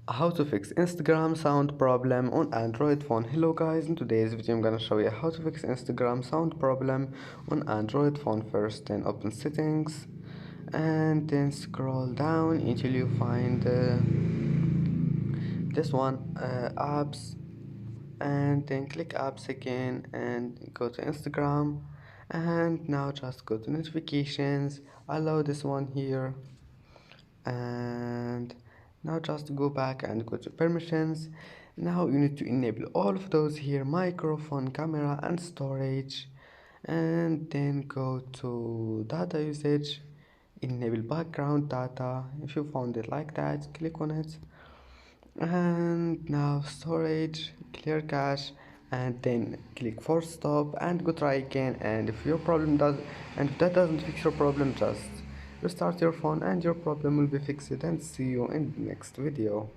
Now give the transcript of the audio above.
How to fix Instagram sound problem on Android phone. Hello guys, in today's video I'm gonna show you how to fix Instagram sound problem on Android phone. First, then open settings and then scroll down until you find this one, apps, and then click apps again and go to Instagram, and now just go to notifications, allow this one here, and now just go back and go to permissions. Now you need to enable all of those here: microphone, camera, and storage. And then go to data usage, enable background data. If you found it like that, click on it, and now storage, clear cache, and then click force stop and go try again. And if your problem does, and if that doesn't fix your problem, just restart your phone and your problem will be fixed. And see you in the next video.